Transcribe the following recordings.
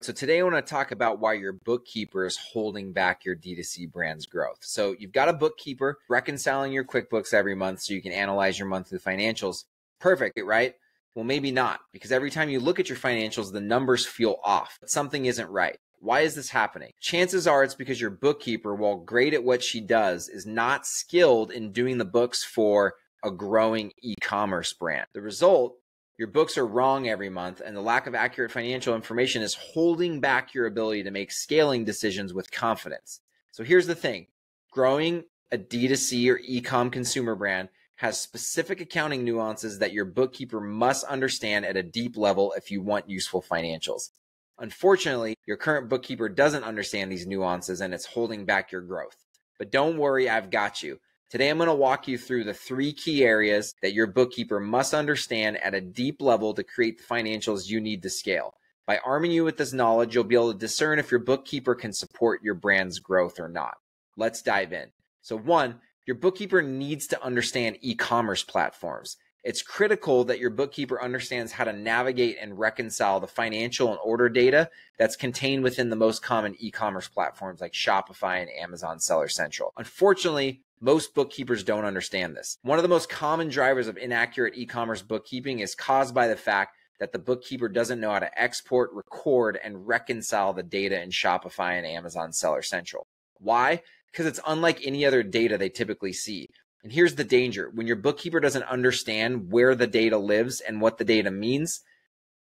So today I want to talk about why your bookkeeper is holding back your D2C brand's growth. So you've got a bookkeeper reconciling your QuickBooks every month so you can analyze your monthly financials. Perfect, right? Well, maybe not, because every time you look at your financials, the numbers feel off. Something isn't right. Why is this happening? Chances are it's because your bookkeeper, while great at what she does, is not skilled in doing the books for a growing e-commerce brand. The result, your books are wrong every month, and the lack of accurate financial information is holding back your ability to make scaling decisions with confidence. So here's the thing. Growing a D2C or e-com consumer brand has specific accounting nuances that your bookkeeper must understand at a deep level if you want useful financials. Unfortunately, your current bookkeeper doesn't understand these nuances and it's holding back your growth. But don't worry, I've got you. Today, I'm going to walk you through the 3 key areas that your bookkeeper must understand at a deep level to create the financials you need to scale. By arming you with this knowledge, you'll be able to discern if your bookkeeper can support your brand's growth or not. Let's dive in. So 1, your bookkeeper needs to understand e-commerce platforms. It's critical that your bookkeeper understands how to navigate and reconcile the financial and order data that's contained within the most common e-commerce platforms like Shopify and Amazon Seller Central. Unfortunately, most bookkeepers don't understand this. One of the most common drivers of inaccurate e-commerce bookkeeping is caused by the fact that the bookkeeper doesn't know how to export, record, and reconcile the data in Shopify and Amazon Seller Central. Why? Because it's unlike any other data they typically see. And here's the danger. When your bookkeeper doesn't understand where the data lives and what the data means,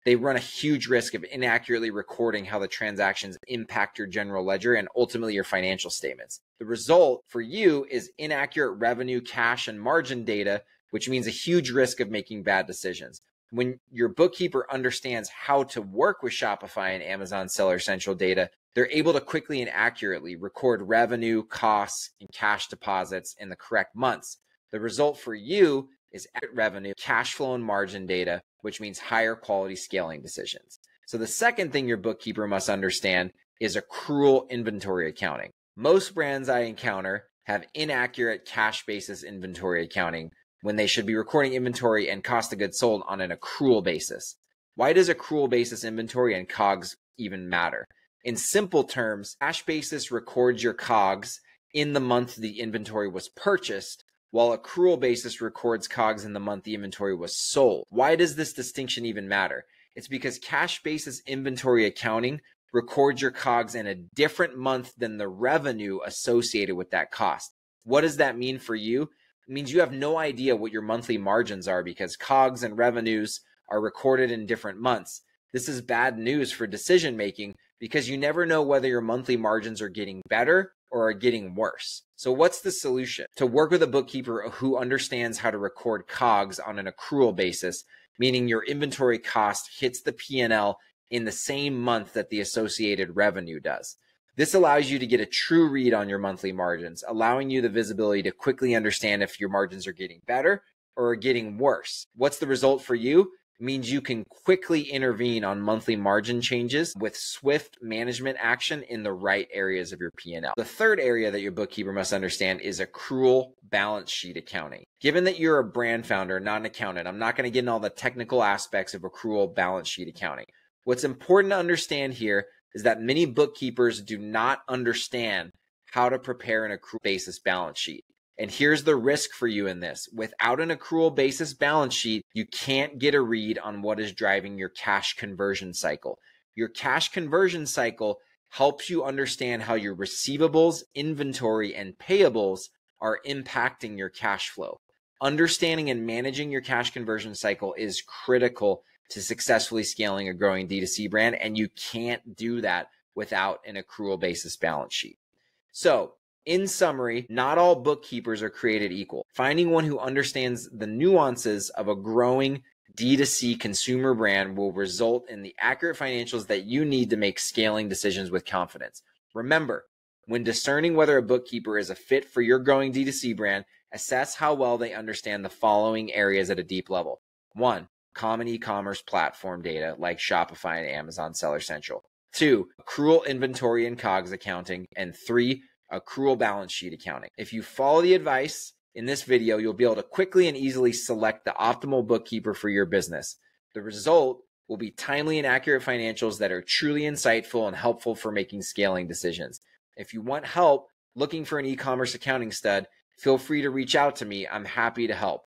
they run a huge risk of inaccurately recording how the transactions impact your general ledger and ultimately your financial statements. The result for you is inaccurate revenue, cash, and margin data, which means a huge risk of making bad decisions. When your bookkeeper understands how to work with Shopify and Amazon Seller Central data, they're able to quickly and accurately record revenue, costs, and cash deposits in the correct months. The result for you is accurate revenue, cash flow, and margin data, which means higher quality scaling decisions. So the second thing your bookkeeper must understand is accrual inventory accounting. Most brands I encounter have inaccurate cash basis inventory accounting when they should be recording inventory and cost of goods sold on an accrual basis. Why does accrual basis inventory and COGS even matter? In simple terms, cash basis records your COGS in the month the inventory was purchased, while accrual basis records COGS in the month the inventory was sold. Why does this distinction even matter? It's because cash basis inventory accounting records your COGS in a different month than the revenue associated with that cost. What does that mean for you? It means you have no idea what your monthly margins are because COGS and revenues are recorded in different months. This is bad news for decision making because you never know whether your monthly margins are getting better or are getting worse. So what's the solution? To work with a bookkeeper who understands how to record COGS on an accrual basis, meaning your inventory cost hits the P&L in the same month that the associated revenue does. This allows you to get a true read on your monthly margins, allowing you the visibility to quickly understand if your margins are getting better or are getting worse. What's the result for you? It means you can quickly intervene on monthly margin changes with swift management action in the right areas of your P&L. The third area that your bookkeeper must understand is accrual balance sheet accounting. Given that you're a brand founder, not an accountant, I'm not going to get into all the technical aspects of accrual balance sheet accounting. What's important to understand here is that many bookkeepers do not understand how to prepare an accrual basis balance sheet. And here's the risk for you in this. Without an accrual basis balance sheet, you can't get a read on what is driving your cash conversion cycle. Your cash conversion cycle helps you understand how your receivables, inventory, and payables are impacting your cash flow. Understanding and managing your cash conversion cycle is critical to successfully scaling a growing D2C brand, and you can't do that without an accrual basis balance sheet. So, in summary, not all bookkeepers are created equal. Finding one who understands the nuances of a growing D2C consumer brand will result in the accurate financials that you need to make scaling decisions with confidence. Remember, when discerning whether a bookkeeper is a fit for your growing D2C brand, assess how well they understand the following areas at a deep level. 1, common e-commerce platform data like Shopify and Amazon Seller Central. 2, accrual inventory and COGS accounting. And 3, accrual balance sheet accounting. If you follow the advice in this video, you'll be able to quickly and easily select the optimal bookkeeper for your business. The result will be timely and accurate financials that are truly insightful and helpful for making scaling decisions. If you want help looking for an e-commerce accounting stud, feel free to reach out to me. I'm happy to help.